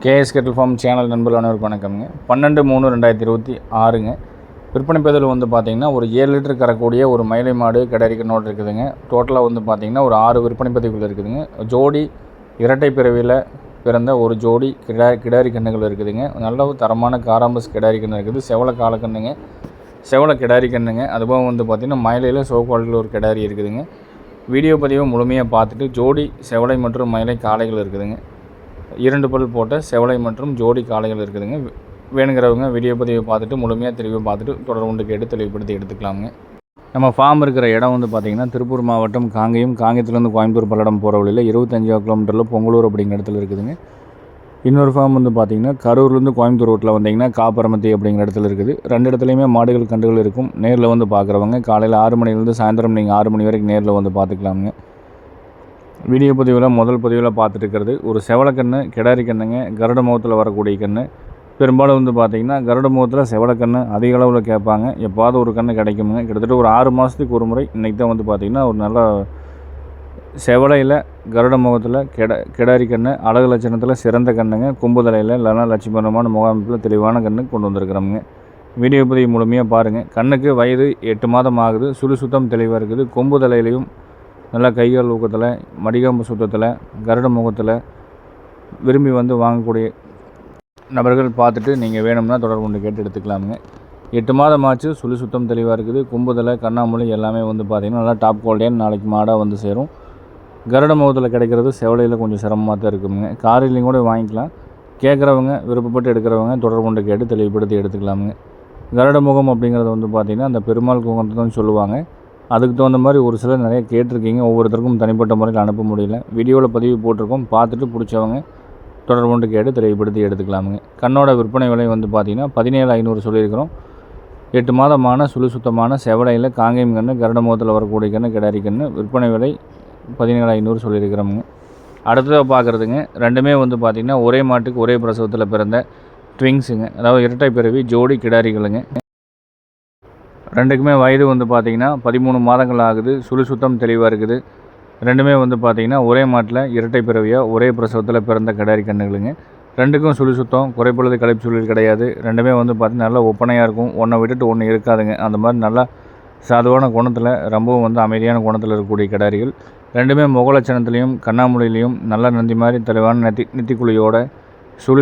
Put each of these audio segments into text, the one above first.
KS Kettle form channel நண்பர்கள் அனைவருக்கும் வணக்கம்ங்க. 12/3/2026ங்க. விற்பனை பதிவில் வந்து பார்த்திங்கன்னா ஒரு 7 லிட்டர் கறக்கூடிய ஒரு மயிலை மாடு கிடாரிக்கண்ணோடு இருக்குதுங்க. டோட்டலாக வந்து பார்த்திங்கன்னா ஒரு 6 விற்பனை பதிவுகள் இருக்குதுங்க. ஜோடி இரட்டை பிறவியில் பிறந்த ஒரு ஜோடி கிடாரி கண்ணுகள் இருக்குதுங்க. நல்ல தரமான காராம்பஸ் கிடாரி கண்ணு இருக்குது. செவலை காலக்கண்ணுங்க, செவலை கிடாரி கண்ணுங்க. அதுபோக வந்து பார்த்திங்கன்னா மயிலையில் சோ குவாலிட்டியில் ஒரு கிடாரி இருக்குதுங்க. வீடியோ பதிவை முழுமையாக பார்த்துட்டு ஜோடி செவலை மற்றும் மயிலை காளைகள் இருக்குதுங்க. 2 பல் போட்ட செவலை மற்றும் ஜோடி காளைகள் இருக்குதுங்க. வேணுங்கிறவங்க வீடியோ பதிவை பார்த்துட்டு முழுமையாக தெளிவாக பார்த்துட்டு தொடர்பு கேட்டு தெளிவுபடுத்தி எடுத்துக்கலாமுங்க. நம்ம ஃபார்ம் இருக்கிற இடம் வந்து பார்த்திங்கன்னா திருப்பூர் மாவட்டம் காங்கேயத்துலேருந்து கோயம்புத்தூர் பல்லடம் போகிற வழியில் 25 கிலோமீட்டரில் பொங்கலூர் அப்படிங்கிற இடத்துல இருக்குதுங்க. இன்னொரு ஃபார்ம் வந்து பார்த்திங்கன்னா கரூர்லேருந்து கோயம்புத்தூர் ரோட்டில் வந்தீங்கன்னா காப்பரமத்தி அப்படிங்கிற இடத்துல இருக்குது. 2 இடத்துலையுமே மாடுகள் கன்றுகள் இருக்கும். நேரில் வந்து பார்க்குறவங்க காலையில் 6 மணிலேருந்து சாயந்தரம் நீங்கள் 6 மணி வரைக்கும் நேரில் வந்து பார்த்துக்கலாமுங்க. வீடியோ பதிவில் முதல் பதிவில் பார்த்துட்டு இருக்கிறது ஒரு செவலக்கண்ணு கிடாரி கண்ணுங்க. கருட முகத்தில் வரக்கூடிய கண்ணு. பெரும்பாலும் வந்து பார்த்திங்கன்னா கருட முகத்தில் செவலக்கண்ணு அதிக அளவில் கேட்பாங்க. எப்போது ஒரு கண்ணு கிடைக்குமுங்க. கிட்டத்தட்ட ஒரு 6 மாதத்துக்கு ஒரு முறை இன்றைக்கி தான் வந்து பார்த்திங்கன்னா ஒரு நல்ல செவலையில் கருட முகத்தில் கிடாரி கண்ணு அழகு லட்சணத்தில் சிறந்த கண்ணுங்க. கும்புதலையில் இல்லைனா லட்சுமணமான முகாமைப்பில் தெளிவான கண்ணு கொண்டு வந்திருக்கிறோமுங்க. வீடியோ பதிவு முழுமையாக பாருங்கள். கண்ணுக்கு வயது 8 மாதம் ஆகுது. சுத்தம் தெளிவாக இருக்குது. கொம்புதலையிலையும் நல்லா கைகால் ஊக்கத்தில் மடிகாம்பு சுத்தத்தில் கருட முகத்தில் விரும்பி வந்து வாங்கக்கூடிய நபர்கள் பார்த்துட்டு நீங்கள் வேணும்னா தொடர்பு கொண்டு கேட்டு எடுத்துக்கலாமுங்க. 8 மாதம் ஆச்சு. சுத்தம் தெளிவாக இருக்குது. கும்புதலை கண்ணாமூலி எல்லாமே வந்து பார்த்திங்கன்னா நல்லா டாப் குவாலிட்டியாக நாளைக்கு மாடாக வந்து சேரும். கருட முகத்தில் கிடைக்கிறது செவலையில் கொஞ்சம் சிரமமாக தான் இருக்குதுங்க. காரிலையும் கூட வாங்கிக்கலாம். கேட்குறவங்க விருப்பப்பட்டு எடுக்கிறவங்க தொடர்பு கொண்டு கேட்டு தெளிவுபடுத்தி எடுத்துக்கலாமுங்க. கருட முகம் அப்படிங்கிறது வந்து பார்த்திங்கன்னா அந்த பெருமாள் குகத்தை தான் சொல்லுவாங்க. அதுக்கு தகுந்த மாதிரி ஒரு சிலர் நிறைய கேட்டிருக்கீங்க. ஒவ்வொருத்தருக்கும் தனிப்பட்ட முறையில் அனுப்ப முடியல. வீடியோவில் பதிவு போட்டிருக்கோம். பார்த்துட்டு பிடிச்சவங்க தொடர்பு கொண்டு கேட்டு தெளிவுபடுத்தி எடுத்துக்கலாமுங்க. கண்ணோட விற்பனை விலை வந்து பார்த்திங்கன்னா 17,500 சொல்லியிருக்கிறோம். 8 மாதமான சுத்தமான செவலையில் காங்கேயம் கன்று கருட முகத்தில் வரக்கூடிய கன்று கிடாரி கன்று விற்பனை விலை 17,500 சொல்லியிருக்கிறோமுங்க. அடுத்ததாக பார்க்குறதுங்க ரெண்டுமே வந்து பார்த்திங்கன்னா ஒரே மாட்டுக்கு ஒரே பிரசவத்தில் பிறந்த ட்விங்ஸுங்க. அதாவது இரட்டை பிறவி ஜோடி கிடாரிகளுங்க. ரெண்டுக்குமே வயது வந்து பார்த்திங்கன்னா 13 மாதங்கள் ஆகுது. சுத்தம் தெளிவாக இருக்குது. ரெண்டுமே வந்து பார்த்திங்கன்னா ஒரே மாட்டில் இரட்டை பிறவியாக ஒரே பிரசவத்தில் பிறந்த கிடாரி கண்ணுகளுங்க. ரெண்டுக்கும் சுத்தம் குறைப்பொழுது களைப்பு சொல்லி கிடையாது. ரெண்டுமே வந்து பார்த்திங்கன்னா நல்லா ஒப்பனையாக இருக்கும். ஒன்றை விட்டுட்டு ஒன்று இருக்காதுங்க. அந்த மாதிரி நல்லா சாதுவான குணத்தில் ரொம்பவும் வந்து அமைதியான குணத்தில் இருக்கக்கூடிய கிடாரிகள். ரெண்டுமே முகலட்சணத்துலேயும் கண்ணாமூலிலையும் நல்ல நந்தி மாதிரி தெளிவான நெத்திக்குழியோட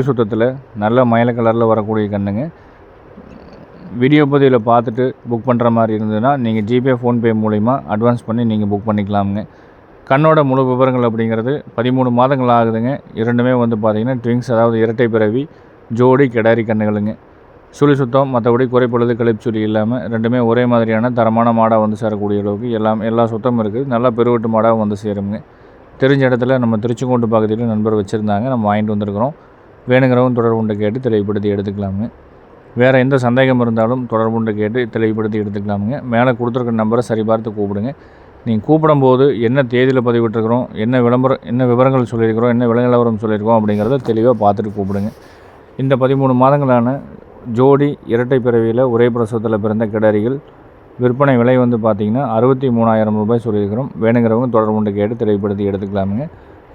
சுத்தத்தில் நல்ல மயில கலரில் வரக்கூடிய கண்ணுங்க. வீடியோ பதிவில் பார்த்துட்டு புக் பண்ணுற மாதிரி இருந்ததுன்னா நீங்கள் ஜிபே ஃபோன்பே மூலிமா அட்வான்ஸ் பண்ணி நீங்கள் புக் பண்ணிக்கலாமுங்க. கண்ணோட முழு விவரங்கள் அப்படிங்கிறது 13 மாதங்கள் ஆகுதுங்க. இரண்டுமே வந்து பார்த்திங்கன்னா ட்விங்ஸ், அதாவது இரட்டை பிறவி ஜோடி கிடாரி கண்ணுகளுங்க. சுத்தம் மற்றபடி குறைப்பொழுது கழிப்புச்சுழி இல்லாமல் ரெண்டுமே ஒரே மாதிரியான தரமான மாடாக வந்து சேரக்கூடிய அளவுக்கு எல்லா சுத்தமும் இருக்குது. நல்லா பெருவெட்டு மாடாக வந்து சேருங்க. தெரிஞ்ச இடத்துல நம்ம திருச்செங்கோட்டு பகுதியில் நண்பர் வச்சுருந்தாங்க. நம்ம வாங்கிட்டு வந்திருக்கிறோம். வேணுங்கிறவங்க தொடர்பு கொண்டு கேட்டு தெளிவுபடுத்தி எடுத்துக்கலாமுங்க. வேறு எந்த சந்தேகம் இருந்தாலும் தொடர்பு கொண்டு கேட்டு தெளிவுபடுத்தி எடுத்துக்கலாமுங்க. மேலே கொடுத்துருக்க நம்பரை சரி பார்த்து கூப்பிடுங்க. நீங்கள் கூப்பிடும்போது என்ன தேதியில் பதிவிட்டுருக்கிறோம், என்ன விவரங்கள் சொல்லியிருக்கிறோம், என்ன விலை நிலவரம் சொல்லியிருக்கோம் அப்படிங்கிறத தெளிவாக பார்த்துட்டு கூப்பிடுங்க. இந்த 13 மாதங்களான ஜோடி இரட்டை பிறவியில் ஒரே பிரசவத்தில் பிறந்த கிடாரிகள் விற்பனை விலை வந்து பார்த்திங்கன்னா 63,000 ரூபாய் சொல்லியிருக்கிறோம். வேணுங்கிறவங்க தொடர்பு கொண்டு கேட்டு தெளிவுபடுத்தி எடுத்துக்கலாமுங்க.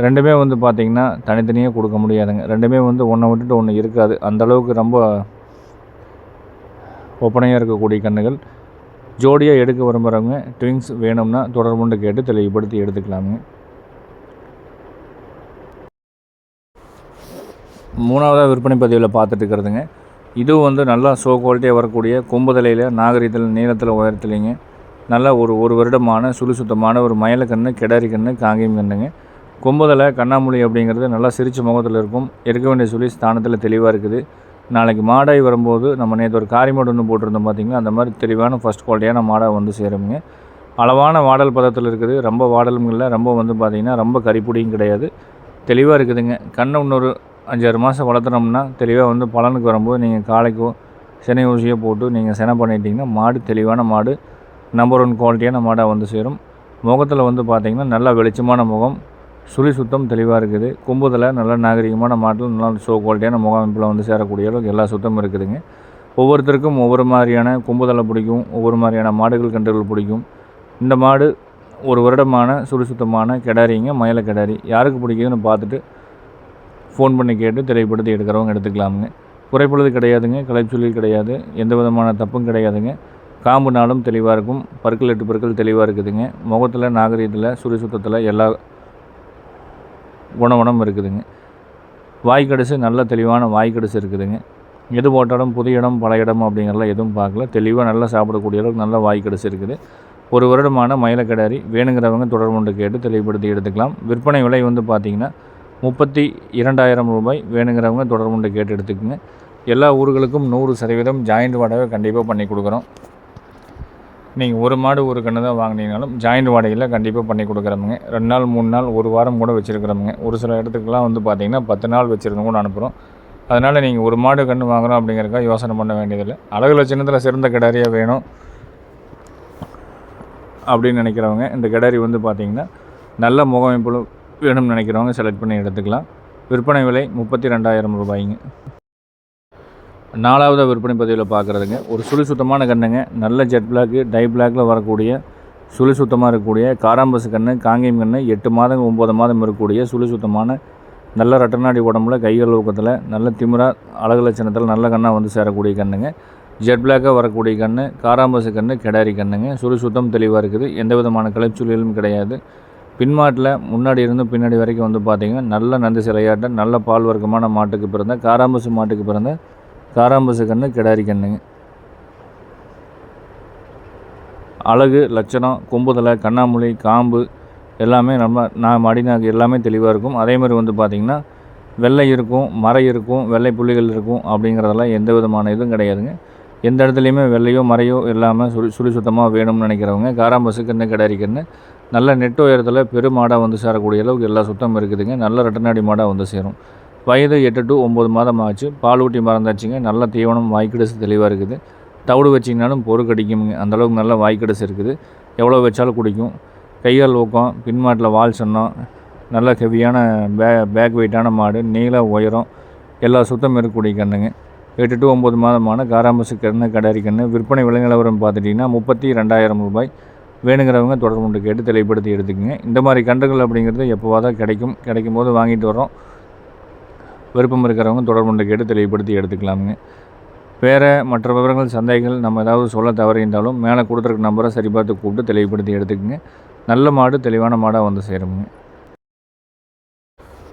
ரெண்டுமே வந்து பார்த்திங்கன்னா தனித்தனியாக கொடுக்க முடியாதுங்க. ரெண்டுமே வந்து ஒன்றை விட்டுட்டு ஒன்று இருக்காது. அந்தளவுக்கு ரொம்ப ஒப்பனையாக இருக்கக்கூடிய கண்ணுகள். ஜோடியாக எடுக்க விரும்புகிறவங்க ட்விங்ஸ் வேணும்னா தொடர்பு கொண்டு கேட்டு தெளிவுபடுத்தி எடுத்துக்கலாமுங்க. மூணாவதாக விற்பனை பதிவில் பார்த்துட்டு இருக்கிறதுங்க. இதுவும் வந்து நல்லா குவாலிட்டியாக வரக்கூடிய கொம்புதலையில் நாகரீகத்தில் நீளத்தில் உயரத்துலேங்க நல்லா ஒரு வருடமான சுத்தமான ஒரு மயிலக்கண்ணு கிடாரி கண்ணு காங்கேயம் கண்ணுங்க. கொம்புதலை கண்ணாமூலி அப்படிங்கிறது நல்லா சிரிச்ச முகத்தில் இருக்கும். இருக்க வேண்டிய ஸ்தானத்தில் தெளிவாக இருக்குது. நாளைக்கு மாடாய் வரும்போது நம்ம நேற்று ஒரு காரி மாடு ஒன்று போட்டிருந்தோம் பார்த்திங்கன்னா, அந்த மாதிரி தெளிவான ஃபஸ்ட் குவாலிட்டியான மாடாக வந்து சேருங்க. அளவான வாடல் பதத்தில் இருக்குது. ரொம்ப வாடலும் இல்லை, ரொம்ப வந்து பார்த்திங்கன்னா ரொம்ப கறிப்புடியும் கிடையாது. தெளிவாக இருக்குதுங்க. கண்ணை இன்னொரு 5-6 மாதம் வளர்த்துனோம்னா தெளிவாக வந்து பலனுக்கு வரும்போது நீங்கள் காலைக்கோ செனை ஊசியோ போட்டு நீங்கள் செனை பண்ணிட்டீங்கன்னா மாடு தெளிவான மாடு நம்பர் 1 குவாலிட்டியான மாடாக வந்து சேரும். முகத்தில் வந்து பார்த்திங்கன்னா நல்லா வெளிச்சமான முகம், சுத்தம் தெளிவாக இருக்குது. கும்புதலை நல்ல நாகரிகமான மாட்டில் நல்லா குவாலிட்டியான முகாமைப்பில் வந்து சேரக்கூடிய அளவுக்கு எல்லா சுத்தமும் இருக்குதுங்க. ஒவ்வொருத்தருக்கும் ஒவ்வொரு மாதிரியான கும்புதலை பிடிக்கும். ஒவ்வொரு மாதிரியான மாடுகள் கன்றுகள் பிடிக்கும். இந்த மாடு ஒரு வருடமான சுத்தமான கிடாரிங்க, மயில கிடாரி. யாருக்கு பிடிக்குதுன்னு பார்த்துட்டு ஃபோன் பண்ணி கேட்டு தெளிவுபடுத்தி எடுக்கிறவங்க எடுத்துக்கலாமுங்க. குறைப்பொழுது கிடையாதுங்க, கலைச்சொல்லி கிடையாது, எந்த விதமான தப்பும் கிடையாதுங்க. காம்பு நாளும் தெளிவாக இருக்கும். பற்கள் 8 பற்கள் தெளிவாக இருக்குதுங்க. முகத்தில், நாகரீகத்தில், சுழி சுத்தத்தில் எல்லா குணவனம் இருக்குதுங்க. வாய்க்கடிசு நல்ல தெளிவான வாய்க்கடிசு இருக்குதுங்க. எது போட்டாலும் புது இடம் பல இடம் அப்படிங்கிறலாம் எதுவும் பார்க்கல. தெளிவாக நல்லா சாப்பிடக்கூடிய அளவுக்கு நல்ல வாய்க்கடிசு இருக்குது. 1 வருடமான மயிலக்கடாரி வேணுங்கிறவங்க தொடர்பு கொண்டு கேட்டு தெளிவுபடுத்தி எடுத்துக்கலாம். விற்பனை விலை வந்து பார்த்திங்கன்னா 32,000 ரூபாய். வேணுங்கிறவங்க தொடர்பு கொண்டு கேட்டு எடுத்துக்கோங்க. எல்லா ஊர்களுக்கும் 100% ஜாயிண்ட் வாடகை கண்டிப்பாக பண்ணி கொடுக்குறோம். நீங்கள் ஒரு மாடு ஒரு கன்று தான் வாங்கினீங்கனாலும் ஜாயிண்ட் வாடகையில் கண்டிப்பாக பண்ணி கொடுக்குறோமுங்க. 2 நாள் 3 நாள் 1 வாரம் கூட வச்சுருக்கிறோமுங்க. ஒரு சில இடத்துக்குலாம் வந்து பார்த்திங்கன்னா 10 நாள் வச்சுருந்து கூட அனுப்புகிறோம். அதனால் நீங்கள் ஒரு மாடு கன்று வாங்குகிறோம் அப்படிங்கிறக்காக யோசனை பண்ண வேண்டியதில்லை. அழகு லட்சணத்தில் சிறந்த கிடாரியாக வேணும் அப்படின்னு நினைக்கிறவங்க இந்த கிடாரி வந்து பார்த்திங்கன்னா நல்ல முகமைப்பு வேணும்னு நினைக்கிறவங்க செலக்ட் பண்ணி எடுத்துக்கலாம். விற்பனை விலை 32,000 ரூபாய்ங்க. 4வது விற்பனை பதிவில் பார்க்குறதுங்க ஒரு சுழி சுத்தமான கண்ணுங்க. நல்ல ஜெட் பிளாக்கு டை பிளாக்கில் வரக்கூடிய சுழி சுத்தமாக இருக்கக்கூடிய காராம்பசு கன்று, காங்கேயம் கன்று, 8 மாதம் 9 மாதம் இருக்கக்கூடிய சுழி சுத்தமான நல்ல ரட்டநாடி உடம்புல கைகள் ஊக்கத்தில் நல்ல திமிரா அழகு லட்சணத்தில் நல்ல கண்ணாக வந்து சேரக்கூடிய கண்ணுங்க. ஜெட் பிளாக்காக வரக்கூடிய கன்று, காராம்பசு கன்று, கிடாரி கண்ணுங்க. சுழி சுத்தம் தெளிவாக இருக்குது. எந்த விதமான கலைச்சொல்லியும் கிடையாது. பின்மாட்டில் முன்னாடி இருந்து பின்னாடி வரைக்கும் வந்து பார்த்திங்கன்னா நல்ல நந்து சிலையாட்ட நல்ல பால் வர்க்கமான மாட்டுக்கு பிறந்த காராம்பசு மாட்டுக்கு பிறந்த காராம்பசு கன்று, கிடாரி கண்ணுங்க. அழகு லட்சணம் கொம்புதலை கண்ணாமூலி காம்பு எல்லாமே நம்ம மடிநாக்கு எல்லாமே தெளிவாக இருக்கும். அதேமாதிரி வந்து பார்த்திங்கன்னா வெள்ளை இருக்கும், மறை இருக்கும், வெள்ளை புள்ளிகள் இருக்கும் அப்படிங்கிறதெல்லாம் எந்த விதமான இதுவும் கிடையாதுங்க. எந்த இடத்துலையுமே வெள்ளையோ மறையோ இல்லாமல் சுழி சுத்தமாக வேணும்னு நினைக்கிறவங்க காராம்பசு கன்று, கிடாரி கன்று நல்ல நெட்டு உயரத்தில் பெருமாடாக வந்து சேரக்கூடிய அளவுக்கு எல்லா சுத்தம் இருக்குதுங்க. நல்ல ரெட்டநாடி மாடாக வந்து சேரும். வயது 8 to 9 மாதம் ஆச்சு. பால் ஊட்டி மறந்தாச்சுங்க. நல்ல தீவனம் வாய்க்கடிசு தெளிவாக இருக்குது. தவிடு வச்சிங்கனாலும் பொறு கடிக்குமுங்க. அந்தளவுக்கு நல்ல வாய்க்கடிசு இருக்குது. எவ்வளோ வச்சாலும் குடிக்கும். கைகால் ஊக்கம், பின்மாட்டில் வால் சொன்னம், நல்ல ஹெவியான பேக் வெயிட்டான மாடு, நீள உயரம் எல்லா சுத்தம் இருக்கக்கூடிய கண்ணுங்க. 8 to 9 மாதமான காராம்பசு கன்று, கிடாரி கன்று. விற்பனை விலை நிலவரம் பார்த்துட்டிங்கன்னா 32,000 ரூபாய். வேணுங்கிறவங்க தொடர்பு கொண்டு கேட்டு தெளிவுபடுத்தி எடுத்துக்கோங்க. இந்த மாதிரி கன்றுகள் அப்படிங்கிறது எப்போவாதான் கிடைக்கும் போது வாங்கிட்டு வரோம். விருப்பம் இருக்கிறவங்க தொடர்பு கொண்டு கேட்டு தெளிவுபடுத்தி எடுத்துக்கலாமுங்க. வேறு மற்ற விவரங்கள் சந்தேகங்கள் நம்ம ஏதாவது சொல்ல தவறியிருந்தாலும் மேலே கொடுத்துருக்க நம்பரை சரி பார்த்து கூப்பிட்டு தெளிவுபடுத்தி எடுத்துக்கோங்க. நல்ல மாடு தெளிவான மாடாக வந்து சேருங்க.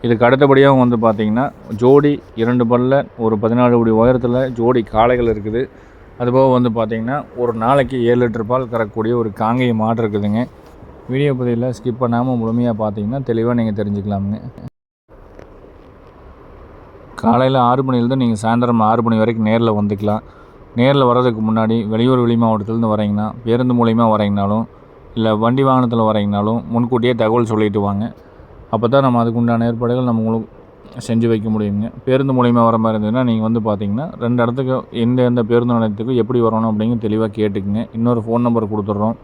இதுக்கு அடுத்தபடியாக வந்து பார்த்திங்கன்னா ஜோடி 2 பல்ல ஒரு 14 அடி உயரத்தில் ஜோடி காளைகள் இருக்குது. அதுபோக வந்து பார்த்திங்கன்னா ஒரு நாளைக்கு 7 லிட்டர் பால் கறக்கக்கூடிய ஒரு காங்கேய மாடு இருக்குதுங்க. வீடியோ பதிவில் ஸ்கிப் பண்ணாமல் முழுமையாக பார்த்தீங்கன்னா தெளிவாக நீங்கள் தெரிஞ்சுக்கலாமுங்க. காலையில் 6 மணிலேருந்து நீங்கள் சாயந்தரம் 6 மணி வரைக்கும் நேரில் வந்துக்கலாம். நேரில் வர்றதுக்கு முன்னாடி வெளியூர் வெளி மாவட்டத்துலேருந்து வரீங்கன்னா பேருந்து மூலிமா வரீங்கனாலும் இல்லை வண்டி வாகனத்தில் வரீங்கனாலும் முன்கூட்டியே தகவல் சொல்லிட்டு வாங்க. அப்போ தான் நம்ம அதுக்கு உண்டான ஏற்பாடுகள் நம்ம உங்களுக்கு செஞ்சு வைக்க முடியுங்க. பேருந்து மூலிமா வர மாதிரி இருந்ததுன்னா நீங்கள் வந்து பார்த்திங்கன்னா 2 இடத்துக்கு எந்த பேருந்து நிலையத்துக்கு எப்படி வரணும் அப்படிங்கிற தெளிவாக கேட்டுக்குங்க. இன்னொரு ஃபோன் நம்பர் கொடுத்துட்றோம்.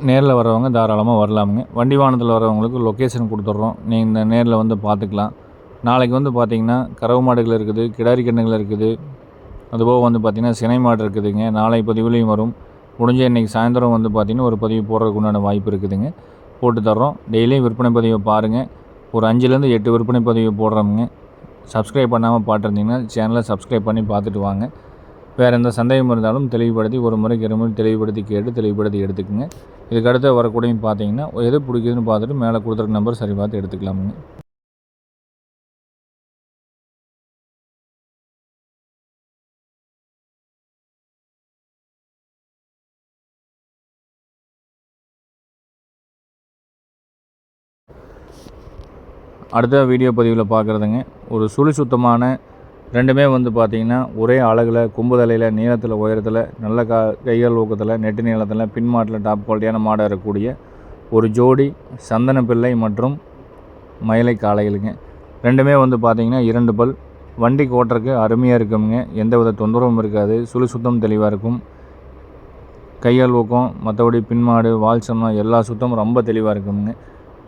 நேரில் வரவங்க தாராளமாக வரலாமுங்க. வண்டி வாகனத்தில் வரவங்களுக்கு லொக்கேஷன் கொடுத்துட்றோம். நீங்கள் நேரில் வந்து பார்த்துக்கலாம். நாளைக்கு வந்து பார்த்திங்கன்னா கறவை மாடுகள் இருக்குது, கிடாரி கன்றுகள் இருக்குது. அதுபோக வந்து பார்த்திங்கன்னா சினை மாடு இருக்குதுங்க. நாளை பதிவுலையும் வரும். முடிஞ்ச இன்றைக்கி சாயந்தரம் வந்து பார்த்திங்கன்னா ஒரு பதிவு போடுறதுக்கு உண்டான வாய்ப்பு இருக்குதுங்க. போட்டு தர்றோம். டெய்லியும் விற்பனை பதிவை பாருங்கள். ஒரு 5லேருந்து 8 விற்பனை பதிவு போடுறோமுங்க. சப்ஸ்கிரைப் பண்ணாமல் பார்த்துருந்தீங்கன்னா சேனலை சப்ஸ்கிரைப் பண்ணி பார்த்துட்டு வாங்க. வேறு எந்த சந்தேகம் இருந்தாலும் தெளிவுபடுத்தி ஒரு முறைக்கு 2 முறை தெளிவுபடுத்தி கேட்டு தெளிவுபடுத்தி எடுத்துக்கோங்க. இதுக்கு அடுத்து வரக்கூடியும் பார்த்திங்கன்னா எது பிடிக்குதுன்னு பார்த்துட்டு மேலே கொடுத்துருக்க நம்பர் சரி பார்த்து எடுத்துக்கலாமுங்க. அடுத்த வீடியோ பதிவில் பார்க்குறதுங்க ஒரு சுழி சுத்தமான 2மே வந்து பார்த்திங்கன்னா ஒரே அழகில் கும்புதலையில் நீளத்தில் உயரத்தில் நல்ல கைகள் ஊக்கத்தில் நெட்டு நீளத்தில் பின்மாட்டில் டாப் குவாலிட்டியான மாடாக இருக்கக்கூடிய ஒரு ஜோடி சந்தன பிள்ளை மற்றும் மயிலை காளைகளுங்க. 2மே வந்து பார்த்திங்கன்னா 2 பல். வண்டிக்கு ஓட்டுறதுக்கு அருமையாக இருக்குங்க. எந்த வித தொந்தரவும் இருக்காது. சுழி சுத்தம் தெளிவாக இருக்கும். கையால் ஊக்கம் மற்றபடி பின்மாடு வால் சன்னம் எல்லா சுத்தமும் ரொம்ப தெளிவாக இருக்குங்க.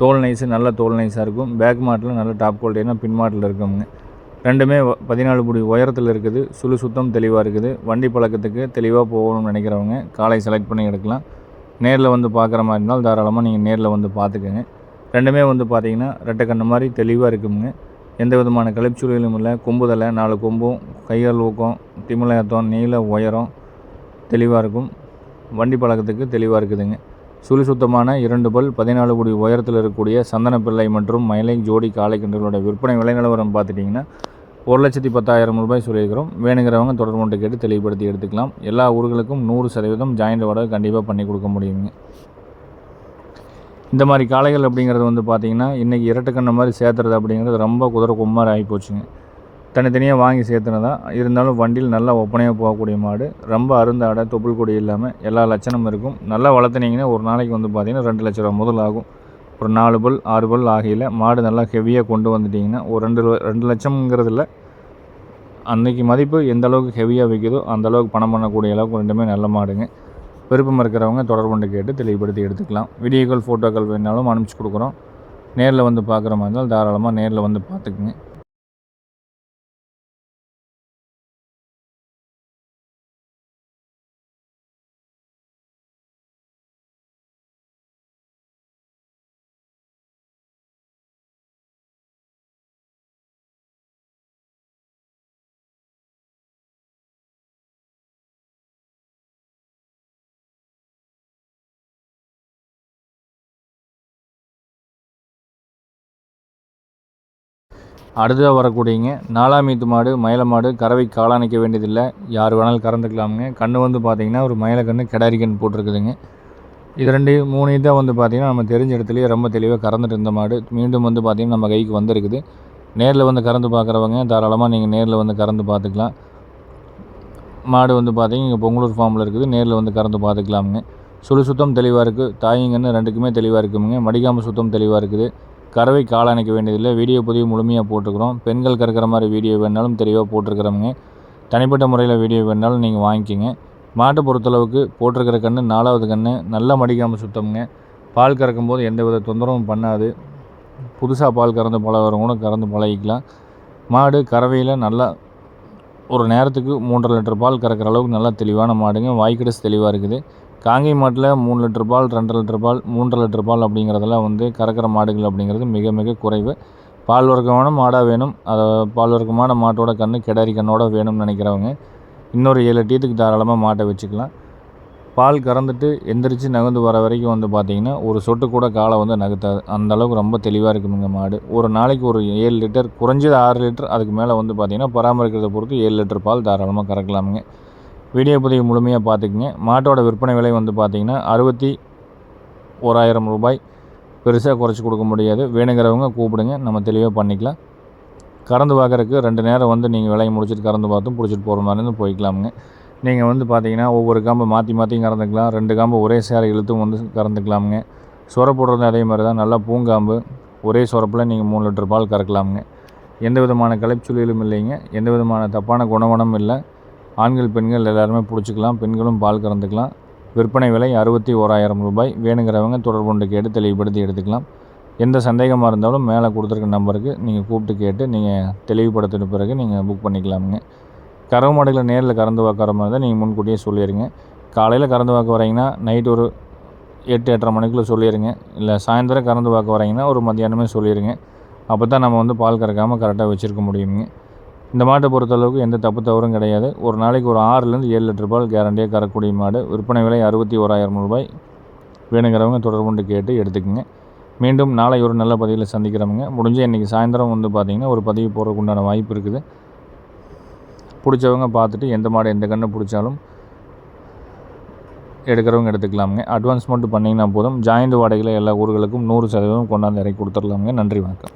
தோல் நைஸு நல்ல தோல் நைஸாக இருக்கும். பேக் மாட்டில் நல்ல டாப் குவாலிட்டியான பின் மாட்டில் இருக்குங்க. 2மே 14 அடி உயரத்தில் இருக்குது. சுழி சுத்தம் தெளிவாக இருக்குது. வண்டி பழக்கத்துக்கு தெளிவாக போகணும்னு நினைக்கிறவங்க காலை செலக்ட் பண்ணி எடுக்கலாம். நேரில் வந்து பார்க்குற மாதிரி இருந்தால் தாராளமாக நீங்கள் நேரில் வந்து பார்த்துக்கோங்க. ரெண்டுமே வந்து பார்த்திங்கன்னா ரெட்டை கண்ணு மாதிரி தெளிவாக இருக்குங்க. எந்த விதமான கழிப்புச்சூழலும் இல்லை. கொம்புதலை 4 கொம்பும், கைகால் ஊக்கம், திமிலையத்தம், நீள உயரம் தெளிவாக இருக்கும். வண்டி பழக்கத்துக்கு தெளிவாக இருக்குதுங்க. சுழி சுத்தமான 2 பல் 14 அடி உயரத்தில் இருக்கக்கூடிய சந்தனப்பிள்ளை மற்றும் மயிலை ஜோடி காளை கன்றுகளோட விற்பனை விலை நிலவரம் பார்த்துட்டிங்கன்னா 1,10,000 சொல்லியிருக்கிறோம். வேணுங்கிறவங்க தொடர்பு கொண்டு கேட்டு தெளிவுபடுத்தி எடுத்துக்கலாம். எல்லா ஊர்களுக்கும் 100% ஜாயிண்ட் வாடகை கண்டிப்பாக பண்ணி கொடுக்க முடியுங்க. இந்த மாதிரி காளைகள் அப்படிங்கிறது வந்து பார்த்திங்கன்னா இன்றைக்கி இரட்டைக்கண்ணை மாதிரி சேர்த்துறது அப்படிங்கிறது ரொம்ப குதிரை கொம்மாரி ஆகி போச்சுங்க. தனித்தனியாக வாங்கி சேர்த்துனதான் இருந்தாலும் வண்டியில் நல்லா ஒப்பனையாக போகக்கூடிய மாடு. ரொம்ப அருந்தாடை தொப்புள் கொடி இல்லாமல் எல்லா லட்சணமும் இருக்கும். நல்லா வளர்த்துனீங்கன்னா ஒரு நாளைக்கு வந்து பார்த்திங்கன்னா 2 லட்ச ரூபா முதல் ஆகும். ஒரு 4 பல் 6 பல் ஆகையில் மாடு நல்லா ஹெவியாக கொண்டு வந்துட்டிங்கன்னா ஒரு 2 லட்சம்ங்கிறதுல அன்றைக்கி மதிப்பு எந்த அளவுக்கு ஹெவியாக விற்கிதோ அந்தளவுக்கு பணம் பண்ணக்கூடிய அளவுக்கு ரெண்டுமே நல்ல மாடுங்க. விருப்பம் இருக்கிறவங்க தொடர்பு கொண்டு கேட்டு தெளிவுபடுத்தி எடுத்துக்கலாம். வீடியோக்கள் ஃபோட்டோக்கள் வேணாலும் அனுப்பிச்சி கொடுக்குறோம். நேரில் வந்து பார்க்குற மாதிரி இருந்தால் தாராளமாக நேரில் வந்து பார்த்துக்குங்க. அடுத்ததாக வரக்கூடியங்க 4ஆம் ஈத்து மாடு, மயில மாடு. கறவை காளானிக்க வேண்டியதில்லை, யார் வேணாலும் கறந்துக்கலாமுங்க. கன்று வந்து பார்த்திங்கன்னா ஒரு மயில கன்று கிடாரி கன்று போட்டிருக்குதுங்க. இது 2 3 இதாக வந்து பார்த்திங்கன்னா நம்ம தெரிஞ்ச இடத்துலையே ரொம்ப தெளிவாக கறந்துட்டு இருந்த மாடு மீண்டும் வந்து பார்த்திங்கன்னா நம்ம கைக்கு வந்திருக்குது. நேரில் வந்து கறந்து பார்க்குறவங்க தாராளமாக நீங்கள் நேரில் வந்து கறந்து பார்த்துக்கலாம். மாடு வந்து பார்த்திங்கன்னா இங்கே பொங்கலூர் ஃபார்மில் இருக்குது. நேரில் வந்து கறந்து பார்த்துக்கலாமுங்க. சுழி சுத்தம் தெளிவாக இருக்குது. தாயிங்கன்னு 2க்குமே தெளிவாக இருக்குதுங்க. மடிக்காம்பு சுத்தம் தெளிவாக இருக்குது. கறவை காளானிக்க வேண்டியதில்லை. வீடியோ பதிவு முழுமையாக போட்டுக்கிறோம். பெண்கள் கறக்கிற மாதிரி வீடியோ வேணாலும் தெளிவாக போட்டிருக்கிறோமுங்க. தனிப்பட்ட முறையில் வீடியோ வேணாலும் நீங்கள் வாங்கிக்கிங்க. மாட்டை பொறுத்தளவுக்கு போட்டிருக்கிற கன்று 4வது கன்று நல்ல மடிக்காமல் சுத்தமுங்க. பால் கறக்கும் போது எந்த வித தொந்தரவும் பண்ணாது. புதுசாக பால் கறந்து பழகிறவங்க கூட கறந்து பழகிக்கலாம். மாடு கறவையில் நல்லா ஒரு நேரத்துக்கு 3.5 லிட்டர் பால் கறக்கிற அளவுக்கு நல்லா தெளிவான மாடுங்க. வாய்க்கடைசி தெளிவாக இருக்குது. காங்கை மாட்டில் 3 லிட்டர் பால், 2 லிட்டர் பால், 3 லிட்டர் பால் அப்படிங்கிறதெல்லாம் வந்து கறக்கிற மாடுகள் அப்படிங்கிறது மிக மிக குறைவு. பால் வர்க்கமான மாடாக வேணும், அதை பால் வர்க்கமான மாட்டோட கன்று கிடாரி கண்ணோட வேணும்னு நினைக்கிறவங்க இன்னொரு 7 டீத்துக்கு தாராளமாக மாட்டை வச்சுக்கலாம். பால் கறந்துட்டு எந்திரிச்சு நகர்ந்து வர வரைக்கும் வந்து பார்த்திங்கன்னா ஒரு சொட்டு கூட காலை வந்து நகர்த்தாது. அந்தளவுக்கு ரொம்ப தெளிவாக இருக்குதுங்க மாடு. ஒரு நாளைக்கு ஒரு 7 லிட்டர், குறைஞ்சது 6 லிட்டர், அதுக்கு மேலே வந்து பார்த்திங்கன்னா பராமரிக்கிறத பொறுத்து 7 லிட்டர் பால் தாராளமாக கறக்கலாமுங்க. வீடியோ பதிவு முழுமையாக பார்த்துக்குங்க. மாட்டோட விற்பனை விலை வந்து பார்த்திங்கன்னா 61,000 பெருசாக குறைச்சி கொடுக்க முடியாது. வேணுங்கிறவங்க கூப்பிடுங்க, நம்ம தெளிவாக பண்ணிக்கலாம். கறந்து பார்க்குறதுக்கு 2 நேரம் வந்து நீங்கள் விலையை முடிச்சுட்டு கறந்து பார்த்தும் பிடிச்சிட்டு போகிற மாதிரி இருந்து போய்க்கலாமுங்க. நீங்கள் வந்து பார்த்திங்கன்னா ஒவ்வொரு காம்பை மாற்றி மாற்றியும் கறந்துக்கலாம். 2 காம்பு ஒரே சேர இழுத்தும் வந்து கறந்துக்கலாமுங்க. சொரை போடுறது அதே மாதிரி தான். நல்லா பூங்காம்பு ஒரே சொரப்பில் நீங்கள் 3 லிட்டர் பால் கறக்கலாமுங்க. எந்த விதமான களைப்புச்சொல்லிலும் இல்லைங்க. எந்த விதமான தப்பான குணவனம் இல்லை. ஆண்கள் பெண்கள் எல்லாருமே பிடிச்சிக்கலாம். பெண்களும் பால் கறந்துக்கலாம். விற்பனை விலை 61,000. வேணுங்கிறவங்க தொடர்பு கொண்டு கேட்டு தெளிவுபடுத்தி எடுத்துக்கலாம். எந்த சந்தேகமாக இருந்தாலும் மேலே கொடுத்துருக்க நம்பருக்கு நீங்கள் கூப்பிட்டு கேட்டு நீங்கள் தெளிவுபடுத்தின பிறகு நீங்கள் புக் பண்ணிக்கலாமுங்க. கறவை மாடுகளை நேரில் கறந்து பார்க்குற மாதிரி தான் நீங்கள் முன்கூட்டியே சொல்லிடுங்க. காலையில் கறந்து பார்க்க வரீங்கன்னா நைட் ஒரு 8-8:30 மணிக்குள்ளே சொல்லிடுங்க. இல்லை சாயந்தரம் கறந்து பார்க்க வரீங்கன்னா ஒரு மத்தியானமே சொல்லிடுங்க. அப்போ தான் நம்ம வந்து பால் கறக்காமல் கரெக்டாக வச்சுருக்க முடியுங்க. இந்த மாட்டை பொறுத்தளவுக்கு எந்த தப்பு தவறும் கிடையாது. ஒரு நாளைக்கு ஒரு 6லேருந்து 7 லிட்டர் பால் கேரண்டியாக கறக்கூடிய மாடு. விற்பனை விலை 61,000. வேணுங்கிறவங்க தொடர்பு கொண்டு கேட்டு எடுத்துக்கோங்க. மீண்டும் நாளை ஒரு நல்ல பதிவில் சந்திக்கிறவங்க. முடிஞ்ச இன்றைக்கி சாயந்தரம் வந்து பார்த்திங்கன்னா ஒரு பதிவு போடுறதுக்கு உண்டான வாய்ப்பு இருக்குது. பிடிச்சவங்க பார்த்துட்டு எந்த மாடு எந்த கன்று பிடிச்சாலும் எடுக்கிறவங்க எடுத்துக்கலாமுங்க. அட்வான்ஸ் மட்டும் பண்ணிங்கன்னா போதும். ஜாயிண்ட் வாடகையில் எல்லா ஊர்களுக்கும் 100% கொண்டாந்து இறக்கி கொடுத்துடலாமுங்க. நன்றி, வணக்கம்.